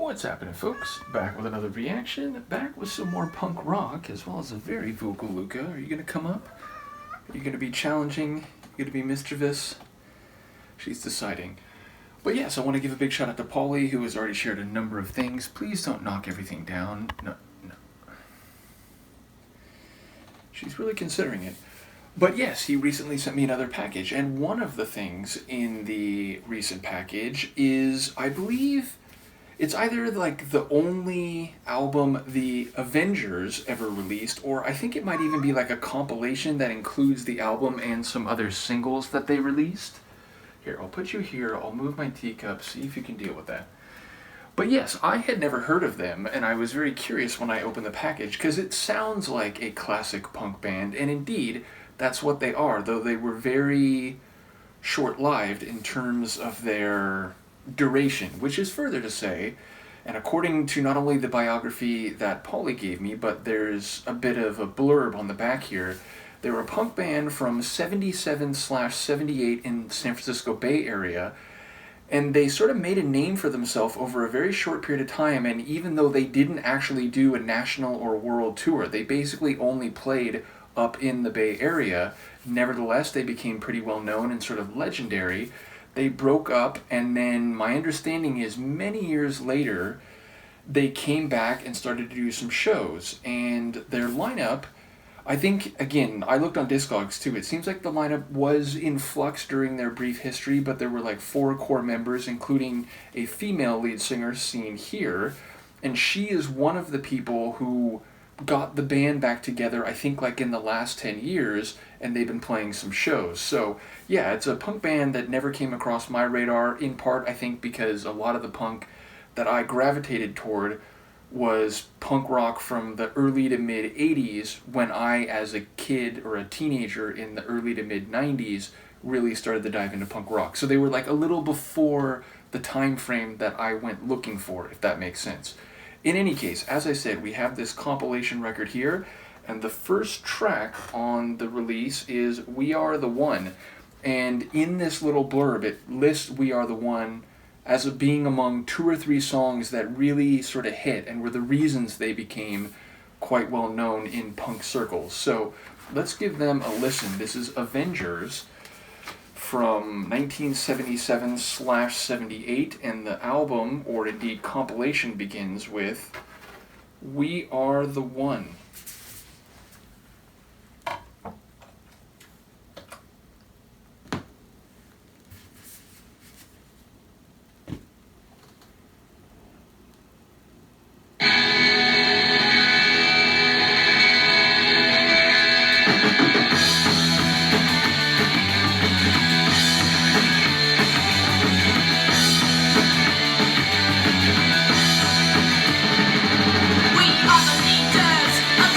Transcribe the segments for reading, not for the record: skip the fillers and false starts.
What's happening, folks? Back with another reaction, back with some more punk rock, as well as a very vocal Luca. Are you going to come up? Are you going to be challenging? Are you going to be mischievous? She's deciding. But yes, I want to give a big shout out to Paulie, who has already shared a number of things. Please don't knock everything down. No. She's really considering it. But yes, he recently sent me another package, and one of the things in the recent package is, I believe, it's either like the only album the Avengers ever released, or I think it might even be like a compilation that includes the album and some other singles that they released. Here, I'll put you here, I'll move my teacup, see if you can deal with that. But yes, I had never heard of them, and I was very curious when I opened the package, because it sounds like a classic punk band, and indeed, that's what they are, though they were very short-lived in terms of their duration, which is further to say, and according to not only the biography that Paulie gave me, but there's a bit of a blurb on the back here. They were a punk band from 77/78 in San Francisco Bay Area, and they sort of made a name for themselves over a very short period of time, and even though they didn't actually do a national or world tour, they basically only played up in the Bay Area. Nevertheless, they became pretty well known and sort of legendary. They broke up, and then my understanding is many years later, they came back and started to do some shows, and their lineup, I think, again, I looked on Discogs too, it seems like the lineup was in flux during their brief history, but there were like 4 core members, including a female lead singer seen here, and she is one of the people who got the band back together, I think, like in the last 10 years, and they've been playing some shows. So, yeah, it's a punk band that never came across my radar, in part, I think, because a lot of the punk that I gravitated toward was punk rock from the early to mid 80s, when I, as a kid or a teenager in the early to mid 90s, really started to dive into punk rock. So they were like a little before the time frame that I went looking for, if that makes sense. In any case, as I said, we have this compilation record here, and the first track on the release is We Are the One. And in this little blurb, it lists We Are the One as being among 2 or 3 songs that really sort of hit and were the reasons they became quite well known in punk circles. So let's give them a listen. This is Avengers from 1977/78, and the album, or indeed compilation, begins with We Are the One. We are the leaders of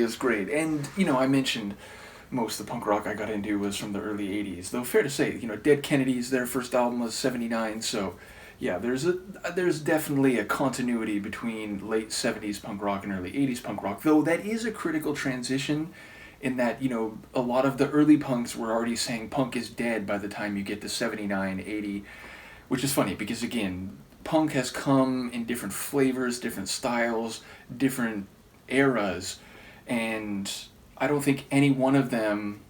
is great. And, I mentioned most of the punk rock I got into was from the early 80s. Though fair to say, Dead Kennedys, their first album was 79, so yeah, there's definitely a continuity between late 70s punk rock and early 80s punk rock, though that is a critical transition in that, a lot of the early punks were already saying punk is dead by the time you get to 79, 80, which is funny because, again, punk has come in different flavors, different styles, different eras, and I don't think any one of them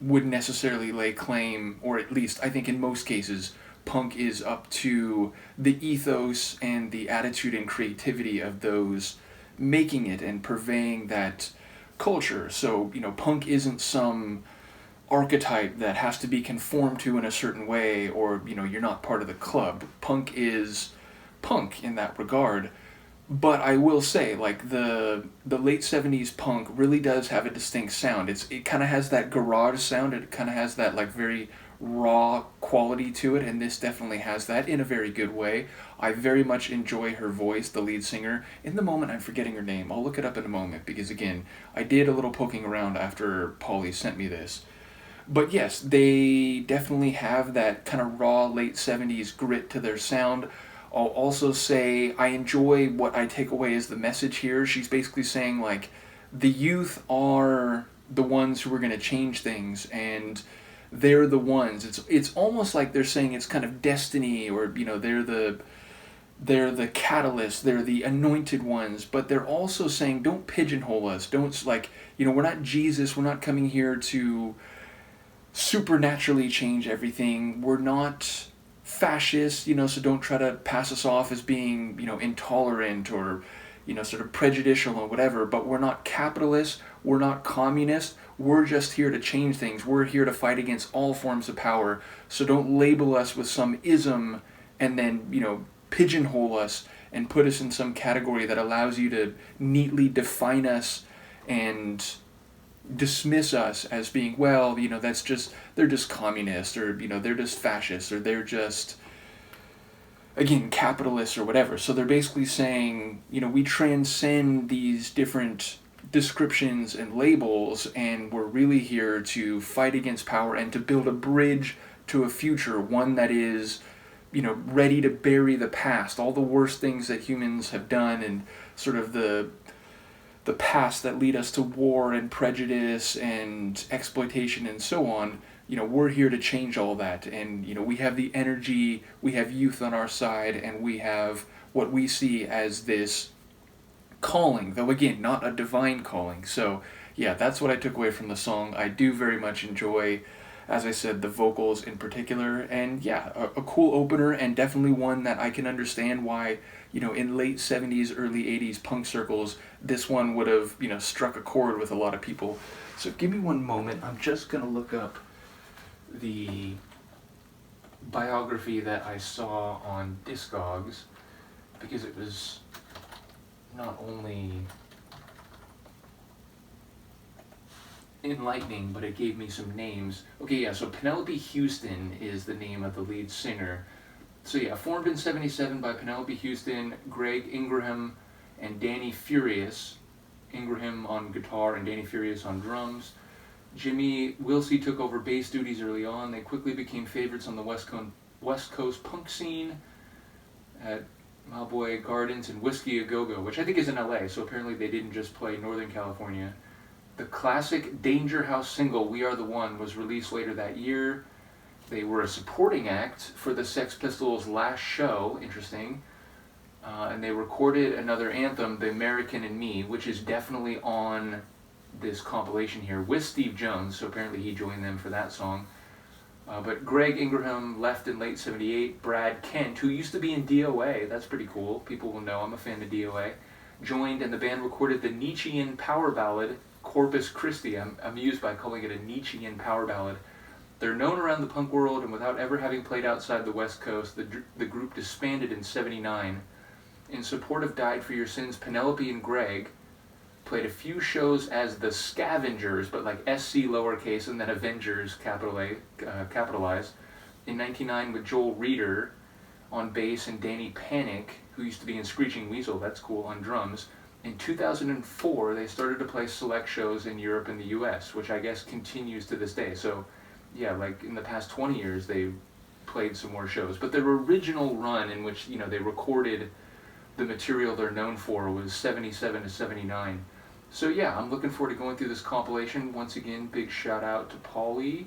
would necessarily lay claim, or at least I think in most cases, punk is up to the ethos and the attitude and creativity of those making it and purveying that culture. So, punk isn't some archetype that has to be conformed to in a certain way, or, you're not part of the club. Punk is punk in that regard. But I will say, like, the late 70s punk really does have a distinct sound. It kind of has that garage sound. It kind of has that, like, very raw quality to it, and this definitely has that in a very good way. I very much enjoy her voice, the lead singer. In the moment, I'm forgetting her name. I'll look it up in a moment, because, again, I did a little poking around after Paulie sent me this. But yes, they definitely have that kind of raw late 70s grit to their sound. I'll also say I enjoy what I take away as the message here. She's basically saying, like, the youth are the ones who are going to change things, and they're the ones. It's almost like they're saying it's kind of destiny, or, they're the catalyst, they're the anointed ones, but they're also saying, don't pigeonhole us. Don't, like, we're not Jesus. We're not coming here to supernaturally change everything. We're not fascist, so don't try to pass us off as being, intolerant or, sort of prejudicial or whatever, but we're not capitalists, we're not communists, we're just here to change things. We're here to fight against all forms of power, so don't label us with some ism and then, pigeonhole us and put us in some category that allows you to neatly define us and dismiss us as being, well, that's just, they're just communists, or, they're just fascists, or they're just, again, capitalists or whatever. So they're basically saying, we transcend these different descriptions and labels, and we're really here to fight against power and to build a bridge to a future, one that is, ready to bury the past, all the worst things that humans have done, and sort of the past that lead us to war and prejudice and exploitation and so on. We're here to change all that, and we have the energy, we have youth on our side, and we have what we see as this calling, though again, not a divine calling. So yeah, that's what I took away from the song. I do very much enjoy, as I said, the vocals in particular, and yeah, a cool opener, and definitely one that I can understand why, in late 70s, early 80s punk circles, this one would have, struck a chord with a lot of people. So give me one moment, I'm just going to look up the biography that I saw on Discogs, because it was not only enlightening, but it gave me some names. Okay, yeah, so Penelope Houston is the name of the lead singer. So yeah, formed in 77 by Penelope Houston, Greg Ingraham, and Danny Furious. Ingraham on guitar and Danny Furious on drums. Jimmy Wilsey took over bass duties early on. They quickly became favorites on the West Coast punk scene at Malboy Gardens and Whiskey A Go Go, which I think is in LA, so apparently they didn't just play Northern California. The classic Danger House single, We Are the One, was released later that year. They were a supporting act for the Sex Pistols' last show, interesting, and they recorded another anthem, The American and Me, which is definitely on this compilation here, with Steve Jones, so apparently he joined them for that song. But Greg Ingraham left in late 78. Brad Kent, who used to be in DOA, that's pretty cool, people will know I'm a fan of DOA, joined, and the band recorded the Nietzschean power ballad, Corpus Christi. I'm amused by calling it a Nietzschean power ballad. They're known around the punk world, and without ever having played outside the West Coast, the group disbanded in 79. In support of Died for Your Sins, Penelope and Greg played a few shows as the Scavengers, but like SC lowercase and then Avengers, capital A, capitalized, in 99 with Joel Reeder on bass and Danny Panic, who used to be in Screeching Weasel, that's cool, on drums. In 2004, they started to play select shows in Europe and the US, which I guess continues to this day. So, yeah, like in the past 20 years, they played some more shows. But their original run, in which they recorded the material they're known for, was 77 to 79. So yeah, I'm looking forward to going through this compilation. Once again, big shout out to Paulie.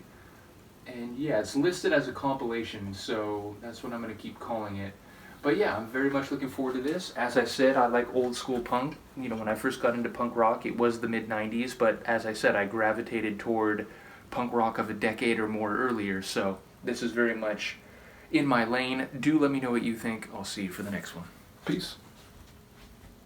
And yeah, it's listed as a compilation, so that's what I'm going to keep calling it. But yeah, I'm very much looking forward to this. As I said, I like old school punk. When I first got into punk rock, it was the mid 90s, but as I said, I gravitated toward punk rock of a decade or more earlier, so this is very much in my lane. Do let me know what you think. I'll see you for the next one. Peace.